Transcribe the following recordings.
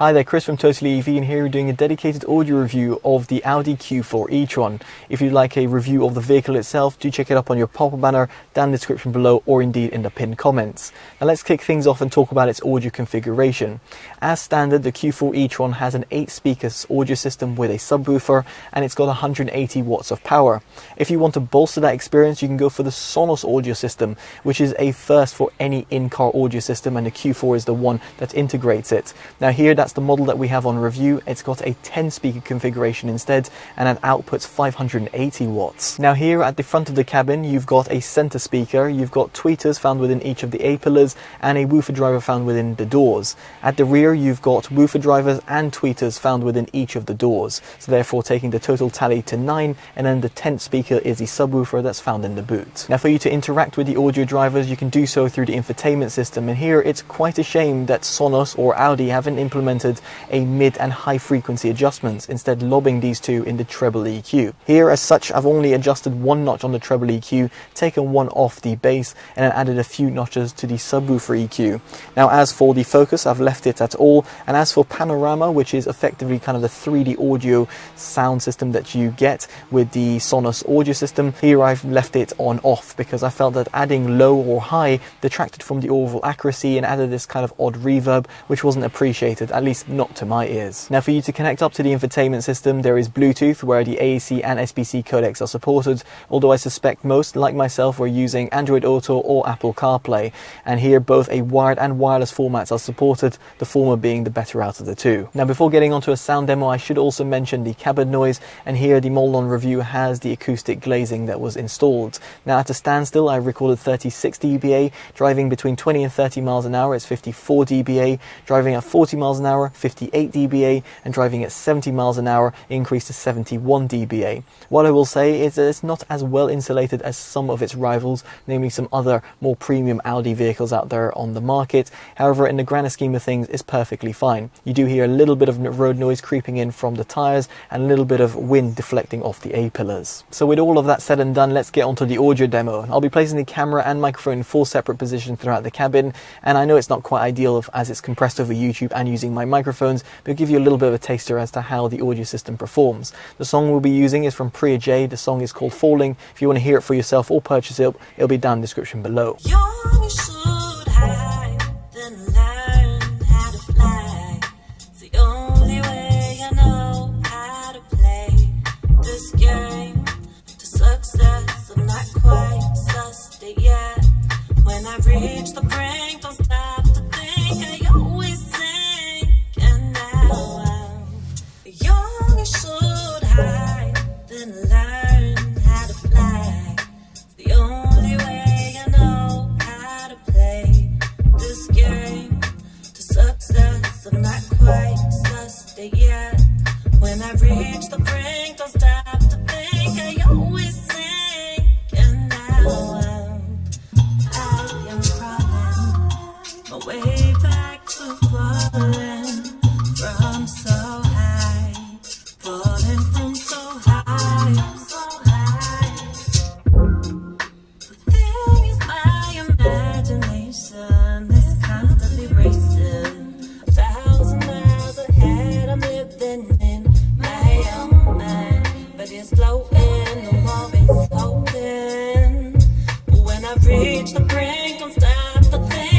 Hi there, Chris from TotallyEV, and here we're doing a dedicated audio review of the Audi Q4 e-tron. If you'd like a review of the vehicle itself, do check it up on your pop-up banner down in the description below, or indeed in the pinned comments. Now let's kick things off and talk about its audio configuration. As standard, the Q4 e-tron has an 8-speaker audio system with a subwoofer, and it's got 180 watts of power. If you want to bolster that experience, you can go for the Sonos audio system, which is a first for any in-car audio system, and the Q4 is the one that integrates it. Now here, that's the model that we have on review. It's got a 10-speaker configuration instead, and it outputs 580 watts. Now here at the front of the cabin, you've got a center speaker, you've got tweeters found within each of the A-pillars, and a woofer driver found within the doors. At the rear, you've got woofer drivers and tweeters found within each of the doors, so therefore taking the total tally to 9, and then the 10th speaker is the subwoofer that's found in the boot. Now for you to interact with the audio drivers, you can do so through the infotainment system, and here it's quite a shame that Sonos or Audi haven't implemented a mid and high frequency adjustments, instead lobbing these two in the treble EQ. Here as such, I've only adjusted one notch on the treble EQ, taken one off the bass, and then added a few notches to the subwoofer EQ. Now as for the focus, I've left it at all, and as for panorama, which is effectively kind of the 3D audio sound system that you get with the Sonos audio system, here I've left it on off because I felt that adding low or high detracted from the overall accuracy and added this kind of odd reverb which wasn't appreciated, at least not to my ears. Now for you to connect up to the infotainment system, there is Bluetooth where the AAC and SBC codecs are supported, although I suspect most, like myself, were using Android Auto or Apple CarPlay, and here both a wired and wireless formats are supported, the former being the better out of the two. Now before getting onto a sound demo, I should also mention the cabin noise, and here the model on review has the acoustic glazing that was installed. Now at a standstill, I recorded 36 dBA, driving between 20 and 30 miles an hour it's 54 dBA, driving at 40 miles an hour 58 dBA, and driving at 70 miles an hour increased to 71 dBA. What I will say is that it's not as well insulated as some of its rivals, namely some other more premium Audi vehicles out there on the market. However, in the grander scheme of things, it's perfectly fine. You do hear a little bit of road noise creeping in from the tires and a little bit of wind deflecting off the A-pillars. So with all of that said and done, let's get onto the audio demo. I'll be placing the camera and microphone in 4 separate positions throughout the cabin, and I know it's not quite ideal as it's compressed over YouTube and using my microphones, but it'll give you a little bit of a taster as to how the audio system performs. The song we'll be using is from Priya J. The song is called Falling. If you want to hear it for yourself or purchase it, it'll be down in the description below. Reach the brink, don't stop to think. I always sing, and now I'm young and should hide, then learn how to fly. It's the only way I know how to play this game to success. I'm not quite sussed yet. When I reach the brink, don't stop to think. I always sing, and now way back to falling from so high, falling from so high, so high. The thing is, my imagination is constantly racing 1,000 miles ahead. I'm living in my own mind, but it's floating, I'm always hoping. But when I reach the brink, don't stop to think.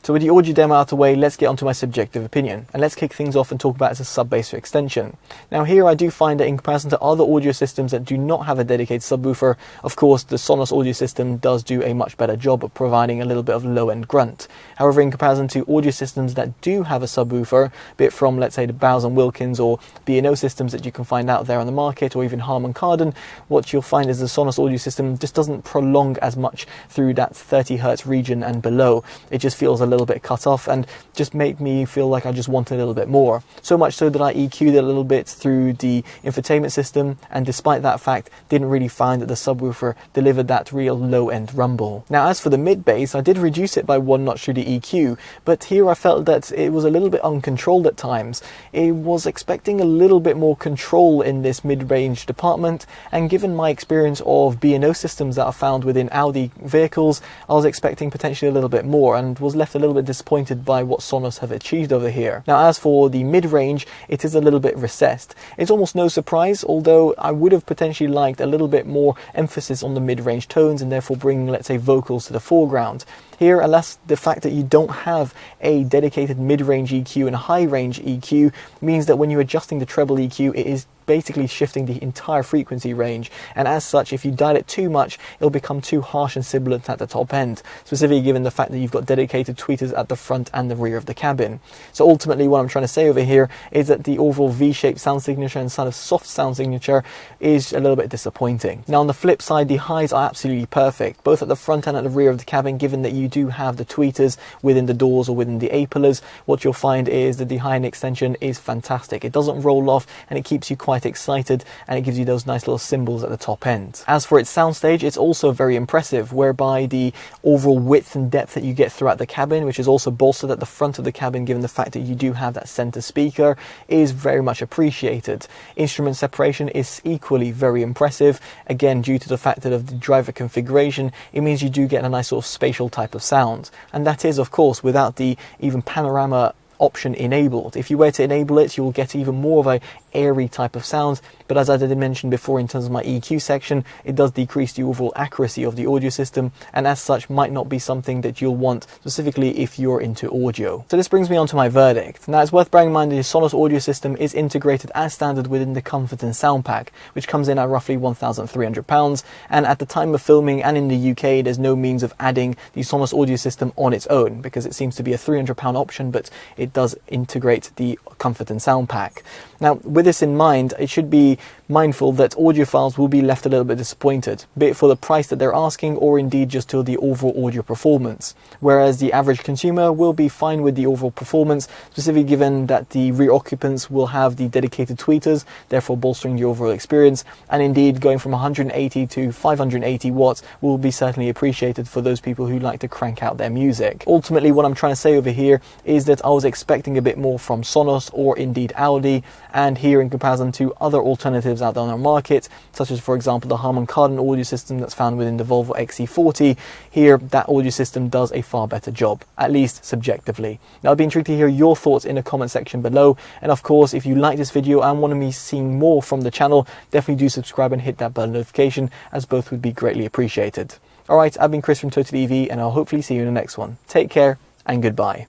So with the audio demo out of the way, let's get onto my subjective opinion, and let's kick things off and talk about it as a sub-bass extension. Now here I do find that in comparison to other audio systems that do not have a dedicated subwoofer, of course the Sonos audio system does do a much better job of providing a little bit of low-end grunt. However, in comparison to audio systems that do have a subwoofer, be it from let's say the Bowers & Wilkins or B&O systems that you can find out there on the market, or even Harman Kardon, what you'll find is the Sonos audio system just doesn't prolong as much through that 30 Hz region and below. It just feels a little bit cut off and just made me feel like I just wanted a little bit more. So much so that I EQ'd it a little bit through the infotainment system, and despite that fact, didn't really find that the subwoofer delivered that real low-end rumble. Now as for the mid bass, I did reduce it by one notch through the EQ, but here I felt that it was a little bit uncontrolled at times. I was expecting a little bit more control in this mid-range department, and given my experience of B&O systems that are found within Audi vehicles, I was expecting potentially a little bit more and was left a little bit disappointed by what Sonos have achieved over here. Now, as for the mid-range, it is a little bit recessed. It's almost no surprise, although I would have potentially liked a little bit more emphasis on the mid-range tones and therefore bringing, let's say, vocals to the foreground. Here, alas, the fact that you don't have a dedicated mid-range EQ and high-range EQ means that when you're adjusting the treble EQ, it is basically shifting the entire frequency range, and as such, if you dial it too much, it'll become too harsh and sibilant at the top end, specifically given the fact that you've got dedicated tweeters at the front and the rear of the cabin. So ultimately, what I'm trying to say over here is that the overall V-shaped sound signature and sort of soft sound signature is a little bit disappointing. Now, on the flip side, the highs are absolutely perfect, both at the front and at the rear of the cabin, given that you do have the tweeters within the doors or within the A-pillars. What you'll find is that the high-end extension is fantastic. It doesn't roll off, and it keeps you quite excited, and it gives you those nice little cymbals at the top end. As for its soundstage, it's also very impressive, whereby the overall width and depth that you get throughout the cabin, which is also bolstered at the front of the cabin given the fact that you do have that center speaker, is very much appreciated. Instrument separation is equally very impressive, again due to the fact that of the driver configuration, it means you do get a nice sort of spatial type of sound, and that is of course without the even panorama option enabled. If you were to enable it, you'll get even more of a airy type of sound, but as I did mention before in terms of my EQ section, it does decrease the overall accuracy of the audio system, and as such might not be something that you'll want specifically if you're into audio. So this brings me on to my verdict. Now, it's worth bearing in mind that the Sonos audio system is integrated as standard within the Comfort and Sound Pack, which comes in at roughly £1,300, and at the time of filming and in the UK, there's no means of adding the Sonos audio system on its own, because it seems to be a £300 option, but it does integrate the Comfort and Sound Pack. Now, with this in mind, it should be mindful that audiophiles will be left a little bit disappointed, be it for the price that they're asking or indeed just to the overall audio performance, whereas the average consumer will be fine with the overall performance, specifically given that the rear occupants will have the dedicated tweeters, therefore bolstering the overall experience, and indeed going from 180 to 580 watts will be certainly appreciated for those people who like to crank out their music. Ultimately, what I'm trying to say over here is that I was expecting a bit more from Sonos or indeed Audi, and here in comparison to other alternatives out there on our market, such as for example the Harman Kardon audio system that's found within the Volvo XC40, here that audio system does a far better job, at least subjectively. Now, I'd be intrigued to hear your thoughts in the comment section below, and of course if you like this video and want to be seeing more from the channel, definitely do subscribe and hit that bell notification, as both would be greatly appreciated. Alright, I've been Chris from TotallyEV, and I'll hopefully see you in the next one. Take care and goodbye.